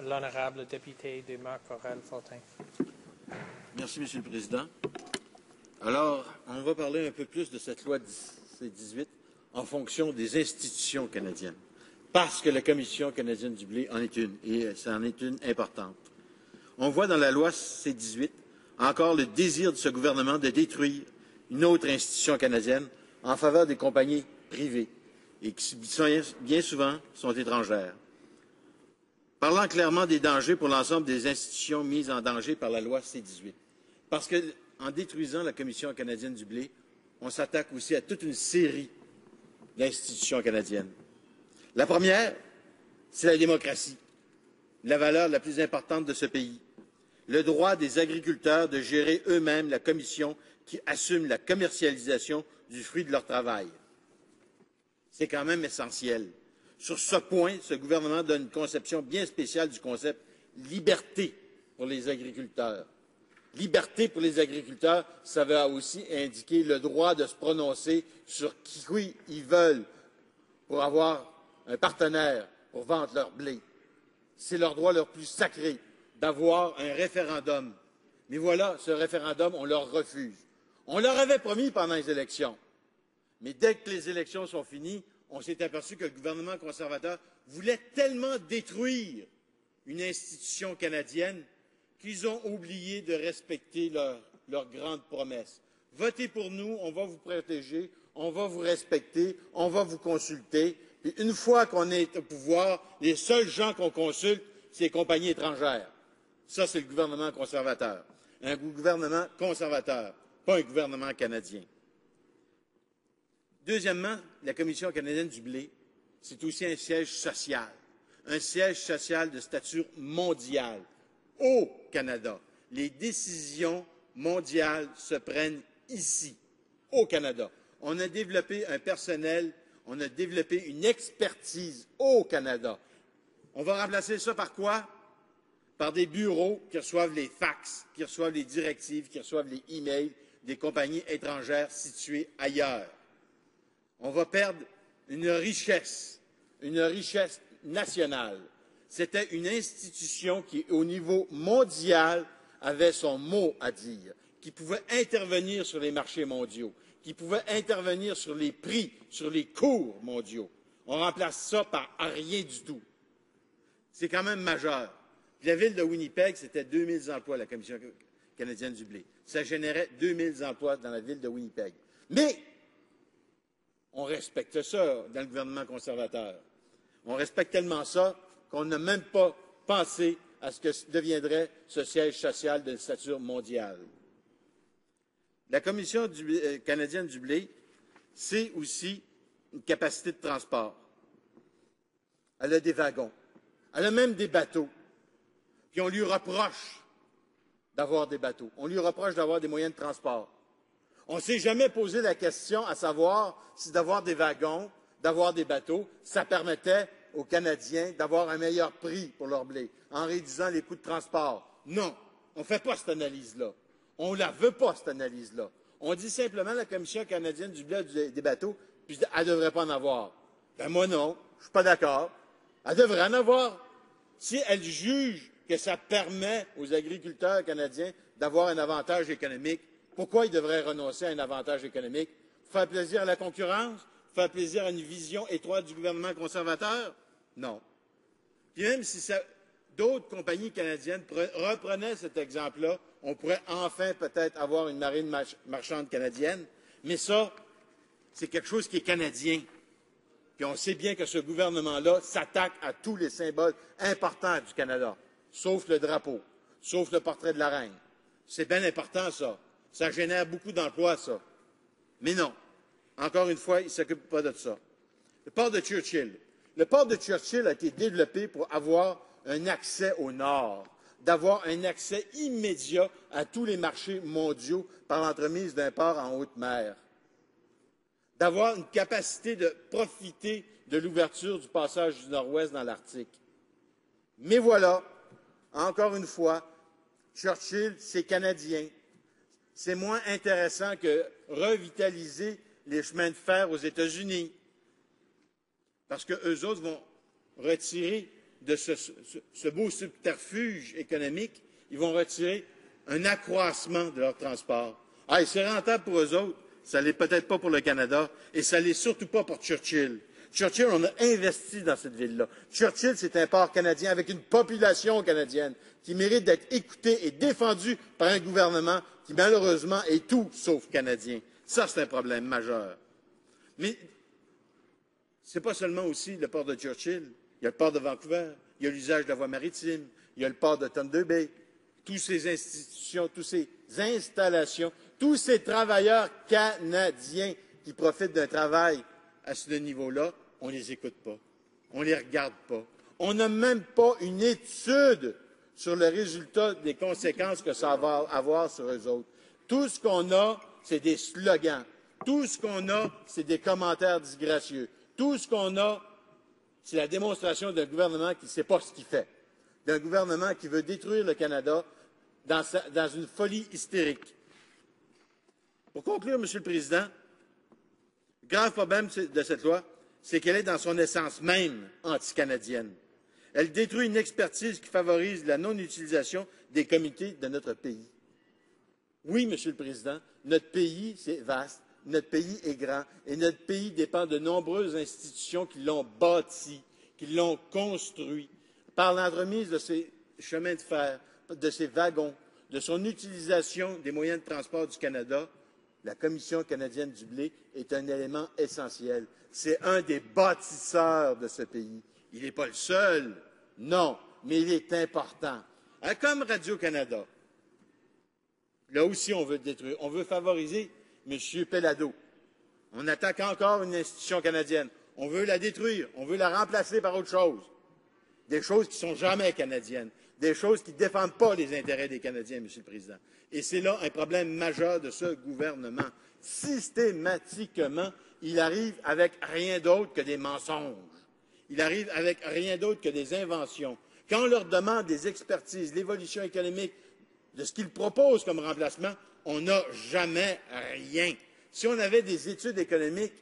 L'honorable député de Marc-Aurèle-Fortin. Merci, Monsieur le Président. Alors, on va parler un peu plus de cette loi C-18 en fonction des institutions canadiennes, parce que la Commission canadienne du blé en est une, et ça en est une importante. On voit dans la loi C-18 encore le désir de ce gouvernement de détruire une autre institution canadienne en faveur des compagnies privées, et qui bien souvent sont étrangères. Parlant clairement des dangers pour l'ensemble des institutions mises en danger par la loi C-18. Parce qu'en détruisant la Commission canadienne du blé, on s'attaque aussi à toute une série d'institutions canadiennes. La première, c'est la démocratie, la valeur la plus importante de ce pays. Le droit des agriculteurs de gérer eux-mêmes la commission qui assume la commercialisation du fruit de leur travail. C'est quand même essentiel. Sur ce point, ce gouvernement donne une conception bien spéciale du concept liberté pour les agriculteurs. Liberté pour les agriculteurs, ça va aussi indiquer le droit de se prononcer sur qui ils veulent pour avoir un partenaire pour vendre leur blé. C'est leur droit le plus sacré d'avoir un référendum. Mais voilà, ce référendum, on leur refuse. On leur avait promis pendant les élections. Mais dès que les élections sont finies, on s'est aperçu que le gouvernement conservateur voulait tellement détruire une institution canadienne qu'ils ont oublié de respecter leurs grandes promesses. Votez pour nous, on va vous protéger, on va vous respecter, on va vous consulter. Et une fois qu'on est au pouvoir, les seuls gens qu'on consulte, c'est les compagnies étrangères. Ça, c'est le gouvernement conservateur. Un gouvernement conservateur, pas un gouvernement canadien. Deuxièmement, la Commission canadienne du blé, c'est aussi un siège social de stature mondiale au Canada. Les décisions mondiales se prennent ici, au Canada. On a développé un personnel, on a développé une expertise au Canada. On va remplacer ça par quoi? Par des bureaux qui reçoivent les fax, qui reçoivent les directives, qui reçoivent les emails des compagnies étrangères situées ailleurs. On va perdre une richesse nationale. C'était une institution qui, au niveau mondial, avait son mot à dire, qui pouvait intervenir sur les marchés mondiaux, qui pouvait intervenir sur les prix, sur les cours mondiaux. On remplace ça par rien du tout. C'est quand même majeur. Puis la ville de Winnipeg, c'était 2000 emplois, la Commission canadienne du blé. Ça générait 2000 emplois dans la ville de Winnipeg. Mais on respecte ça dans le gouvernement conservateur. On respecte tellement ça qu'on n'a même pas pensé à ce que deviendrait ce siège social de stature mondiale. La Commission canadienne du blé, c'est aussi une capacité de transport. Elle a des wagons. Elle a même des bateaux. Puis on lui reproche d'avoir des bateaux. On lui reproche d'avoir des moyens de transport. On ne s'est jamais posé la question à savoir si d'avoir des wagons, d'avoir des bateaux, ça permettait aux Canadiens d'avoir un meilleur prix pour leur blé, en réduisant les coûts de transport. Non, on ne fait pas cette analyse-là. On ne la veut pas, cette analyse-là. On dit simplement la Commission canadienne du blé des bateaux, puis elle ne devrait pas en avoir. Ben moi non, je ne suis pas d'accord. Elle devrait en avoir. Si elle juge que ça permet aux agriculteurs canadiens d'avoir un avantage économique, pourquoi ils devraient renoncer à un avantage économique? Faire plaisir à la concurrence? Faire plaisir à une vision étroite du gouvernement conservateur? Non. Puis même si d'autres compagnies canadiennes reprenaient cet exemple-là, on pourrait enfin peut-être avoir une marine marchande canadienne, mais ça, c'est quelque chose qui est canadien. Puis on sait bien que ce gouvernement-là s'attaque à tous les symboles importants du Canada, sauf le drapeau, sauf le portrait de la reine. C'est bien important, ça. Ça génère beaucoup d'emplois, ça. Mais non. Encore une fois, il ne s'occupe pas de ça. Le port de Churchill. Le port de Churchill a été développé pour avoir un accès au nord, d'avoir un accès immédiat à tous les marchés mondiaux par l'entremise d'un port en haute mer, d'avoir une capacité de profiter de l'ouverture du passage du Nord-Ouest dans l'Arctique. Mais voilà, encore une fois, Churchill, c'est canadien. C'est moins intéressant que revitaliser les chemins de fer aux États-Unis, parce qu'eux autres vont retirer de ce beau subterfuge économique, ils vont retirer un accroissement de leur transport. Ah, et c'est rentable pour eux autres, ça ne l'est peut-être pas pour le Canada, et ça ne l'est surtout pas pour Churchill. Churchill, on a investi dans cette ville-là. Churchill, c'est un port canadien avec une population canadienne qui mérite d'être écoutée et défendue par un gouvernement qui, malheureusement, est tout sauf canadien. Ça, c'est un problème majeur. Mais ce n'est pas seulement aussi le port de Churchill. Il y a le port de Vancouver, il y a l'usage de la voie maritime, il y a le port de Thunder Bay. Toutes ces institutions, toutes ces installations, tous ces travailleurs canadiens qui profitent d'un travail à ce niveau-là, on ne les écoute pas, on ne les regarde pas. On n'a même pas une étude sur le résultat des conséquences que ça va avoir sur eux autres. Tout ce qu'on a, c'est des slogans. Tout ce qu'on a, c'est des commentaires disgracieux. Tout ce qu'on a, c'est la démonstration d'un gouvernement qui ne sait pas ce qu'il fait, d'un gouvernement qui veut détruire le Canada dans une folie hystérique. Pour conclure, Monsieur le Président, le grave problème de cette loi, c'est qu'elle est dans son essence même anti-canadienne. Elle détruit une expertise qui favorise la non-utilisation des comités de notre pays. Oui, Monsieur le Président, notre pays, c'est vaste, notre pays est grand, et notre pays dépend de nombreuses institutions qui l'ont bâti, qui l'ont construit, par l'entremise de ses chemins de fer, de ses wagons, de son utilisation des moyens de transport du Canada. La Commission canadienne du blé est un élément essentiel. C'est un des bâtisseurs de ce pays. Il n'est pas le seul, non, mais il est important. Comme Radio-Canada, là aussi on veut le détruire. On veut favoriser M. Pellado. On attaque encore une institution canadienne. On veut la détruire. On veut la remplacer par autre chose. Des choses qui ne sont jamais canadiennes. Des choses qui ne défendent pas les intérêts des Canadiens, Monsieur le Président. Et c'est là un problème majeur de ce gouvernement. Systématiquement, il arrive avec rien d'autre que des mensonges. Il arrive avec rien d'autre que des inventions. Quand on leur demande des expertises, l'évolution économique de ce qu'ils proposent comme remplacement, on n'a jamais rien. Si on avait des études économiques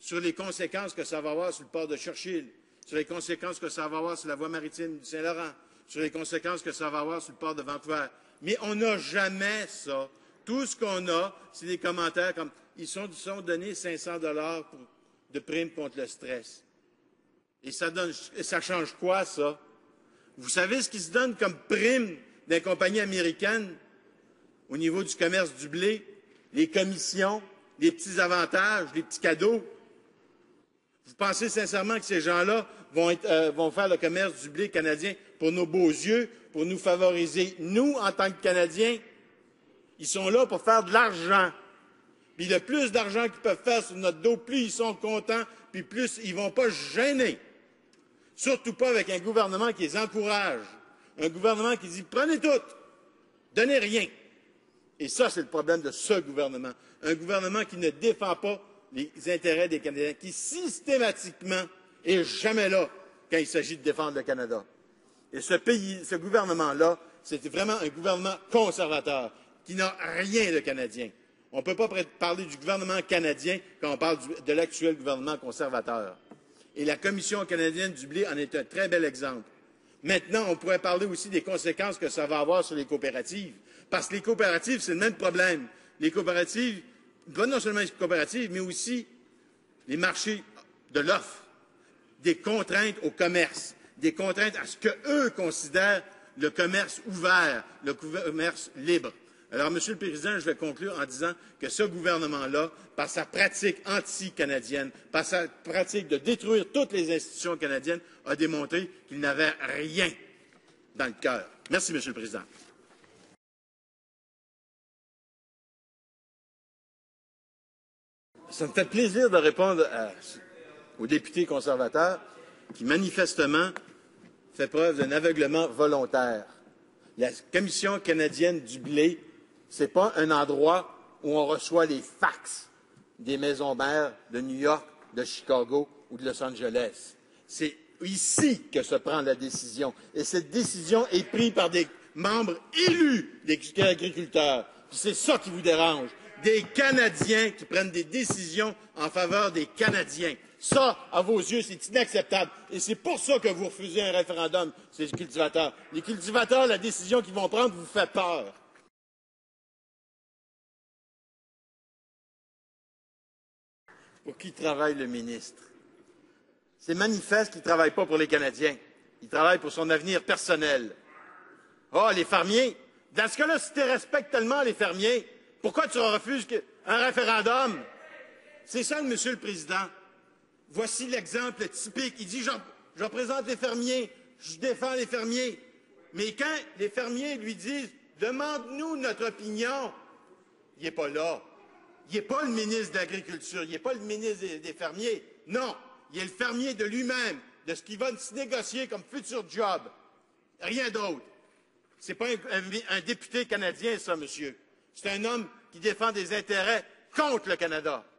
sur les conséquences que ça va avoir sur le port de Churchill, sur les conséquences que ça va avoir sur la voie maritime du Saint-Laurent, sur les conséquences que ça va avoir sur le port de Vancouver. Mais on n'a jamais ça. Tout ce qu'on a, c'est des commentaires comme « ils sont donnés 500 $ de primes contre le stress ». Et ça change quoi, ça? Vous savez ce qui se donne comme prime des compagnies américaines au niveau du commerce du blé? Les commissions, les petits avantages, les petits cadeaux. Vous pensez sincèrement que ces gens-là vont faire le commerce du blé canadien pour nos beaux yeux, pour nous favoriser, nous, en tant que Canadiens? Ils sont là pour faire de l'argent. Puis le plus d'argent qu'ils peuvent faire sur notre dos, plus ils sont contents, puis plus ils ne vont pas se gêner. Surtout pas avec un gouvernement qui les encourage. Un gouvernement qui dit « prenez tout, donnez rien ». Et ça, c'est le problème de ce gouvernement. Un gouvernement qui ne défend pas les intérêts des Canadiens, qui systématiquement est jamais là quand il s'agit de défendre le Canada. Et ce gouvernement-là, c'est vraiment un gouvernement conservateur qui n'a rien de canadien. On ne peut pas parler du gouvernement canadien quand on parle de l'actuel gouvernement conservateur. Et la Commission canadienne du blé en est un très bel exemple. Maintenant, on pourrait parler aussi des conséquences que ça va avoir sur les coopératives. Parce que les coopératives, c'est le même problème. Les coopératives, pas non seulement les coopératives, mais aussi les marchés de l'offre, des contraintes au commerce, des contraintes à ce qu'eux considèrent le commerce ouvert, le commerce libre. Alors, Monsieur le Président, je vais conclure en disant que ce gouvernement-là, par sa pratique anti-canadienne, par sa pratique de détruire toutes les institutions canadiennes, a démontré qu'il n'avait rien dans le cœur. Merci, Monsieur le Président. Ça me fait plaisir de répondre aux députés conservateurs qui, manifestement, fait preuve d'un aveuglement volontaire. La Commission canadienne du blé, ce n'est pas un endroit où on reçoit les fax des maisons mères de New York, de Chicago ou de Los Angeles. C'est ici que se prend la décision. Et cette décision est prise par des membres élus des agriculteurs. C'est ça qui vous dérange. Des Canadiens qui prennent des décisions en faveur des Canadiens. Ça, à vos yeux, c'est inacceptable. Et c'est pour ça que vous refusez un référendum, ces cultivateurs. Les cultivateurs, la décision qu'ils vont prendre vous fait peur. Pour qui travaille le ministre? C'est manifeste qu'il ne travaille pas pour les Canadiens. Il travaille pour son avenir personnel. Ah, les fermiers! Dans ce cas-là, si tu respectes tellement les fermiers, pourquoi tu refuses un référendum? C'est ça, Monsieur le Président. Voici l'exemple typique. Il dit, je représente les fermiers, je défends les fermiers. Mais quand les fermiers lui disent, demande-nous notre opinion, il n'est pas là. Il n'est pas le ministre de l'Agriculture, il n'est pas le ministre des fermiers. Non, il est le fermier de lui-même, de ce qu'il va se négocier comme futur job. Rien d'autre. Ce n'est pas un député canadien, ça, monsieur. C'est un homme qui défend des intérêts contre le Canada.